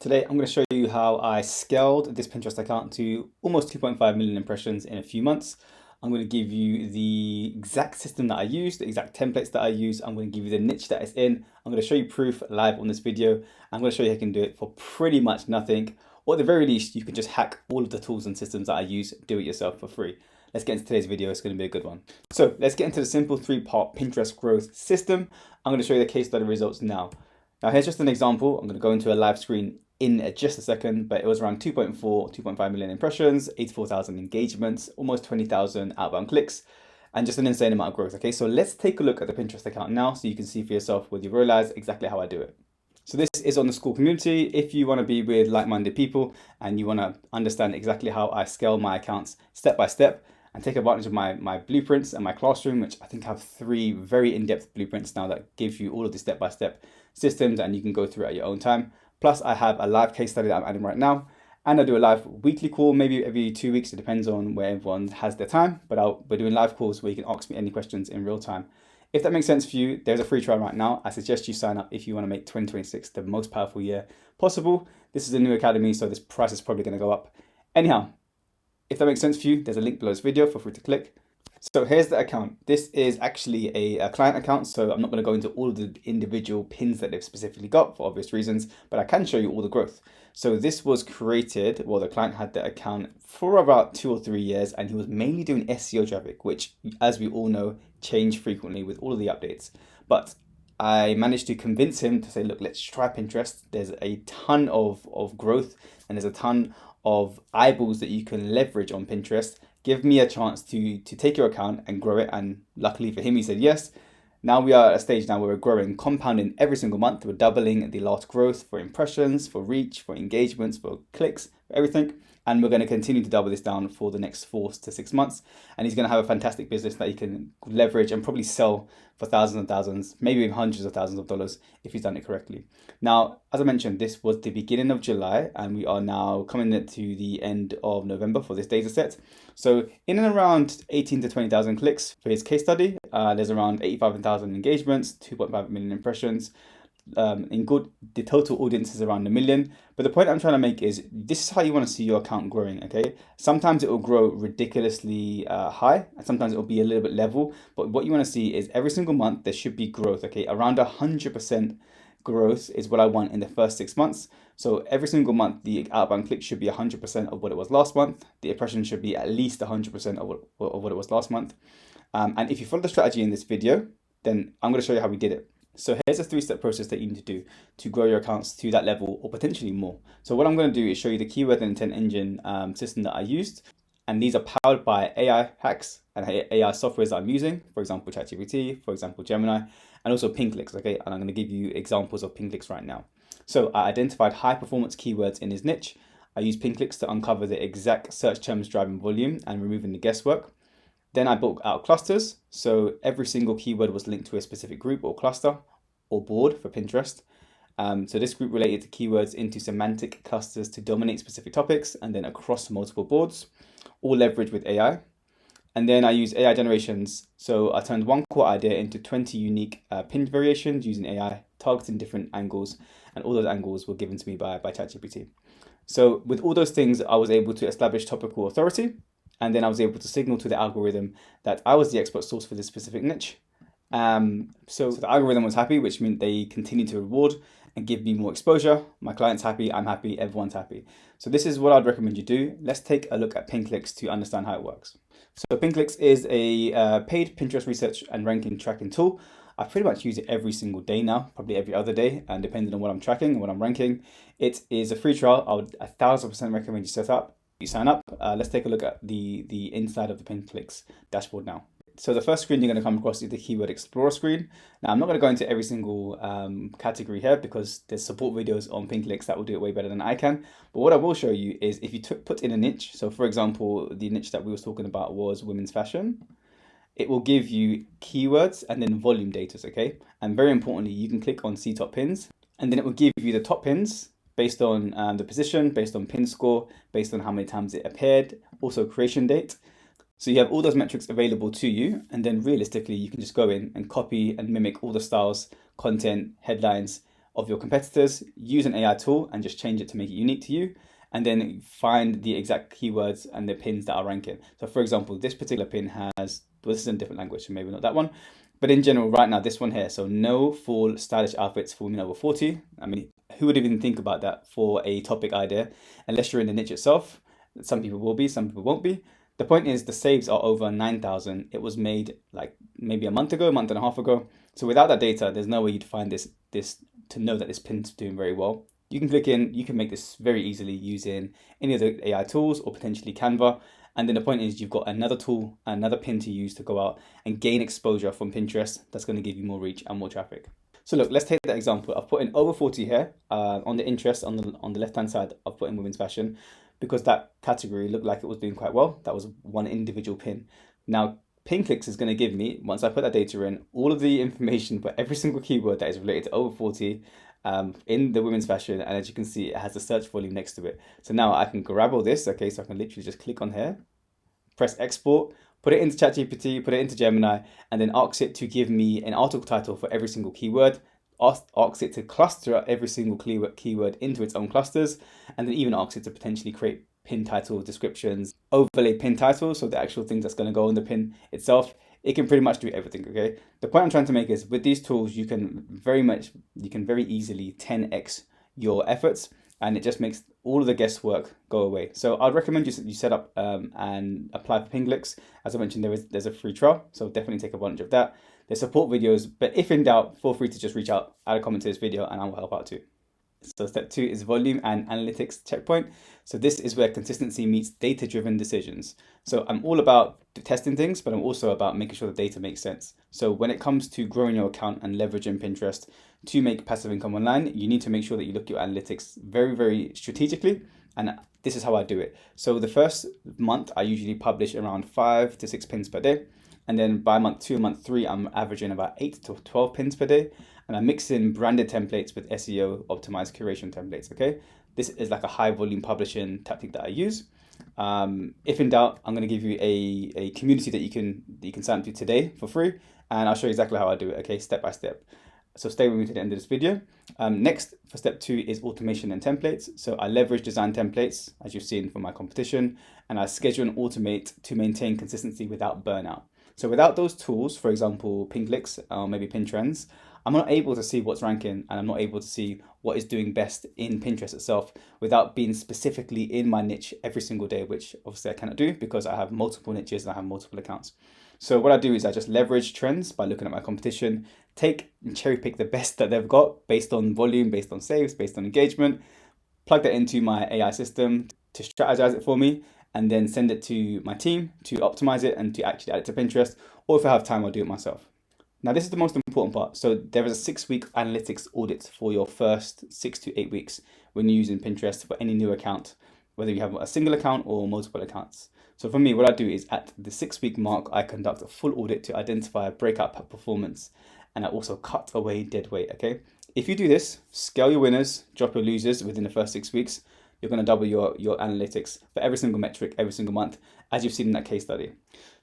Today, I'm going to show you how I scaled this Pinterest account to almost 2.5 million impressions in a few months. I'm going to give you the exact system that I use, the exact templates that I use. I'm going to give you the niche that it's in. I'm going to show you proof live on this video. I'm going to show you how you can do it for pretty much nothing, or at the very least, you can just hack all of the tools and systems that I use, do it yourself for free. Let's get into today's video. It's going to be a good one. So let's get into the simple three-part Pinterest growth system. I'm going to show you the case study results now. Now here's just an example. I'm going to go into a live screen in just a second, but it was around 2.5 million impressions, 84,000 engagements, almost 20,000 outbound clicks, and just an insane amount of growth. Okay, so let's take a look at the Pinterest account now so you can see for yourself with your realize exactly how I do it. So this is on the school community. If you want to be with like-minded people and you want to understand exactly how I scale my accounts step by step and take advantage of my blueprints and my classroom, which I think have 3 very in-depth blueprints now that give you all of the step-by-step systems and you can go through it at your own time. Plus I have a live case study that I'm adding right now, and I do a live weekly call, maybe every 2 weeks. It depends on where everyone has their time, but we're doing live calls where you can ask me any questions in real time. If that makes sense for you, there's a free trial right now. I suggest you sign up if you want to make 2026 the most powerful year possible. This is a new academy, so this price is probably going to go up. Anyhow, if that makes sense for you, there's a link below this video. Feel free to click. So here's the account. This is actually a client account, so I'm not going to go into all of the individual pins that they've specifically got for obvious reasons, but I can show you all the growth. So this was created, well, the client had the account for about 2 or 3 years, and he was mainly doing SEO traffic, which, as we all know, change frequently with all of the updates. But I managed to convince him to say, look, let's try Pinterest. There's a ton of growth, and there's a ton of eyeballs that you can leverage on Pinterest. Give me a chance to take your account and grow it. And luckily for him, he said yes. Now we are at a stage now where we're growing, compounding every single month. We're doubling the last growth for impressions, for reach, for engagements, for clicks, for everything. And we're going to continue to double this down for the next 4 to 6 months. And he's going to have a fantastic business that he can leverage and probably sell for thousands and thousands, maybe even hundreds of thousands of dollars if he's done it correctly. Now, as I mentioned, this was the beginning of July, and we are now coming to the end of November for this data set. So in and around 18 to 20,000 clicks for his case study. There's around 85,000 engagements, 2.5 million impressions. The total audience is around 1 million. But the point I'm trying to make is this is how you want to see your account growing. Okay, sometimes it will grow ridiculously high, and sometimes it will be a little bit level. But what you want to see is every single month there should be growth. Okay, around 100% growth is what I want in the first 6 months. So every single month the outbound click should be 100% of what it was last month. The impression should be at least 100% of what it was last month. And if you follow the strategy in this video, then I'm going to show you how we did it. So here's a 3-step process that you need to do to grow your accounts to that level or potentially more. So what I'm going to do is show you the keyword and intent engine system that I used. And these are powered by AI hacks and AI softwares that I'm using, for example, ChatGPT, for example, Gemini, and also PinClicks, okay? And I'm going to give you examples of PinClicks right now. So I identified high performance keywords in his niche. I used PinClicks to uncover the exact search terms driving volume and removing the guesswork. Then I built out clusters. So every single keyword was linked to a specific group or cluster or board for Pinterest. So this group related to keywords into semantic clusters to dominate specific topics and then across multiple boards, all leveraged with AI. And then I use AI generations. So I turned one core idea into 20 unique pin variations using AI, targeting different angles. And all those angles were given to me by ChatGPT. So with all those things, I was able to establish topical authority. And then I was able to signal to the algorithm that I was the expert source for this specific niche. So the algorithm was happy, which meant they continued to reward and give me more exposure. My client's happy, I'm happy, everyone's happy. So this is what I'd recommend you do. Let's take a look at PinClicks to understand how it works. So PinClicks is a paid Pinterest research and ranking tracking tool. I pretty much use it every single day now, probably every other day, and depending on what I'm tracking and what I'm ranking. It is a free trial. I would 1000% recommend you set up. You sign up. Let's take a look at the inside of the PinClicks dashboard now. So the first screen you're going to come across is the Keyword Explorer screen. Now I'm not going to go into every single category here because there's support videos on PinClicks that will do it way better than I can. But what I will show you is if you put in a niche. So for example, the niche that we were talking about was women's fashion. It will give you keywords and then volume data, okay? And very importantly, you can click on See Top Pins, and then it will give you the top pins based on the position, based on pin score, based on how many times it appeared, also creation date. So you have all those metrics available to you, and then realistically, you can just go in and copy and mimic all the styles, content, headlines of your competitors, use an AI tool and just change it to make it unique to you, and then find the exact keywords and the pins that are ranking. So for example, this particular pin has, well, this is in a different language, so maybe not that one. But in general, right now, this one here, so no full stylish outfits for women over 40. I mean, who would even think about that for a topic idea, unless you're in the niche itself? Some people will be, some people won't be. The point is the saves are over 9,000. It was made like maybe a month ago, a month and a half ago. So without that data, there's no way you'd find this to know that this pin's doing very well. You can click in, you can make this very easily using any of the AI tools or potentially Canva. And then the point is you've got another tool, another pin to use to go out and gain exposure from Pinterest. That's going to give you more reach and more traffic. So look, let's take that example. I've put in over 40 here on the interest on the left-hand side. I've put in women's fashion because that category looked like it was doing quite well. That was one individual pin. Now, PinClicks is going to give me, once I put that data in, all of the information for every single keyword that is related to over 40 in the women's fashion. And as you can see, it has a search volume next to it. So now I can grab all this. Okay, so I can literally just click on here, press export, put it into ChatGPT, put it into Gemini, and then ask it to give me an article title for every single keyword. Ask it to cluster every single keyword into its own clusters, and then even ask it to potentially create pin title descriptions, overlay pin titles, so the actual things that's going to go on the pin itself. It can pretty much do everything, okay? The point I'm trying to make is with these tools, you can very easily 10x your efforts, and it just makes all of the guesswork go away. So I'd recommend you set up and apply for PinClicks. As I mentioned, there's a free trial, so definitely take advantage of that. There's support videos, but if in doubt, feel free to just reach out, add a comment to this video, and I will help out too. So step 2 is volume and analytics checkpoint. So this is where consistency meets data-driven decisions. So I'm all about testing things, but I'm also about making sure the data makes sense. So when it comes to growing your account and leveraging Pinterest to make passive income online, you need to make sure that you look at your analytics very, very strategically. And this is how I do it. So the first month, I usually publish around 5 to 6 pins per day. And then by month 2, month 3, I'm averaging about 8 to 12 pins per day. And I mix in branded templates with SEO optimized curation templates, okay? This is like a high volume publishing tactic that I use. If in doubt, I'm gonna give you a community that you can sign up to today for free. And I'll show you exactly how I do it, okay, step by step. So stay with me to the end of this video. Next, for step 2 is automation and templates. So I leverage design templates, as you've seen from my competition, and I schedule and automate to maintain consistency without burnout. So without those tools, for example, PinClicks or maybe PinTrends, I'm not able to see what's ranking, and I'm not able to see what is doing best in Pinterest itself without being specifically in my niche every single day, which obviously I cannot do because I have multiple niches and I have multiple accounts. So what I do is I just leverage trends by looking at my competition, take and cherry pick the best that they've got based on volume, based on saves, based on engagement, plug that into my AI system to strategize it for me, and then send it to my team to optimize it and to actually add it to Pinterest. Or if I have time, I'll do it myself. Now, this is the most important part. So there is a 6-week analytics audit for your first 6 to 8 weeks when you're using Pinterest for any new account, whether you have a single account or multiple accounts. So for me, what I do is at the 6-week mark, I conduct a full audit to identify breakout performance, and I also cut away dead weight, okay? If you do this, scale your winners, drop your losers within the first 6 weeks, you're going to double your analytics for every single metric, every single month, as you've seen in that case study.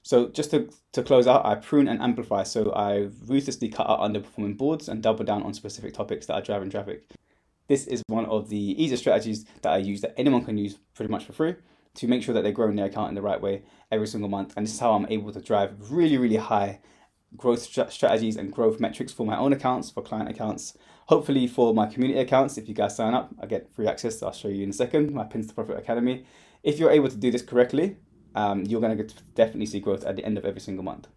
So just to close out, I prune and amplify. So I ruthlessly cut out underperforming boards and double down on specific topics that are driving traffic. This is one of the easiest strategies that I use that anyone can use pretty much for free to make sure that they're growing their account in the right way every single month. And this is how I'm able to drive really, really high growth strategies and growth metrics for my own accounts, for client accounts, hopefully for my community accounts. If you guys sign up, I get free access. I'll show you in a second, my Pins to Profit Academy. If you're able to do this correctly, you're going to definitely see growth at the end of every single month.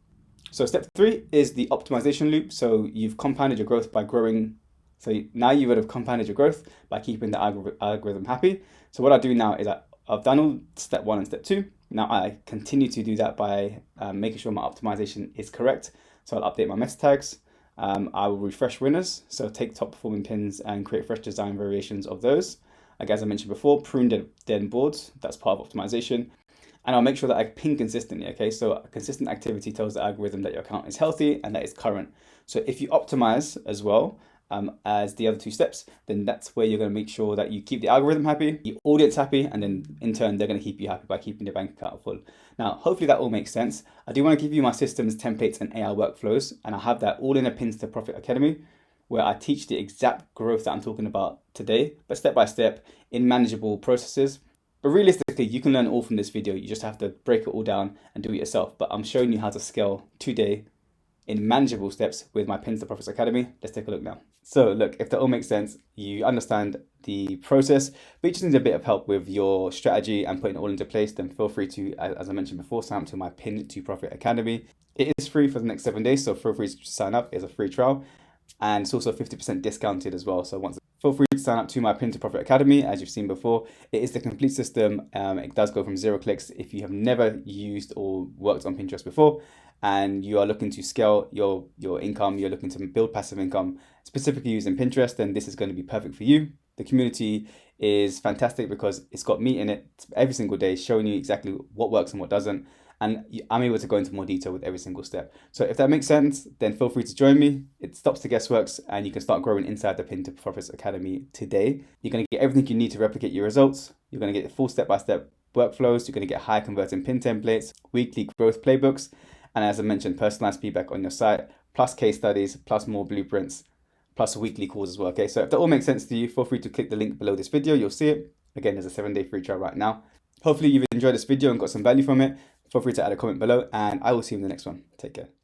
So step 3 is the optimization loop. So you've compounded your growth by growing. So now you would have compounded your growth by keeping the algorithm happy. So what I do now is I've done all step 1 and step 2. Now I continue to do that by making sure my optimization is correct. So I'll update my meta tags. I will refresh winners. So take top performing pins and create fresh design variations of those. Like as I mentioned before, prune dead boards. That's part of optimization. And I'll make sure that I ping consistently, okay? So consistent activity tells the algorithm that your account is healthy and that it's current. So if you optimize as well as the other 2 steps, then that's where you're gonna make sure that you keep the algorithm happy, your audience happy, and then in turn, they're gonna keep you happy by keeping your bank account full. Now, hopefully that all makes sense. I do wanna give you my systems, templates, and AI workflows, and I have that all in a Pins to Profit Academy. where I teach the exact growth that I'm talking about today, but step by step in manageable processes. But realistically, you can learn all from this video. You just have to break it all down and do it yourself. But I'm showing you how to scale today in manageable steps with my Pins to Profits Academy. Let's take a look now. So look, if that all makes sense, you understand the process, but you just need a bit of help with your strategy and putting it all into place, then feel free to, as I mentioned before, sign up to my Pin to Profit Academy. It is free for the next 7 days, so feel free to sign up. It's a free trial, and it's also 50% discounted as well. So feel free to sign up to my Pin to Profit Academy. As you've seen before, it is the complete system. It does go from 0 clicks. If you have never used or worked on Pinterest before, and you are looking to scale your income, you're looking to build passive income specifically using Pinterest, then this is going to be perfect for you. The community is fantastic because it's got me in it every single day, showing you exactly what works and what doesn't. And I'm able to go into more detail with every single step. So if that makes sense, then feel free to join me. It stops the guessworks and you can start growing inside the Pin to Profits Academy today. You're going to get everything you need to replicate your results. You're going to get full step-by-step workflows. You're going to get high converting pin templates, weekly growth playbooks, and as I mentioned, personalized feedback on your site, plus case studies, plus more blueprints, plus weekly calls as well. Okay, so if that all makes sense to you, feel free to click the link below this video. You'll see it. Again, there's a 7-day free trial right now. Hopefully you've enjoyed this video and got some value from it. Feel free to add a comment below, and I will see you in the next one. Take care.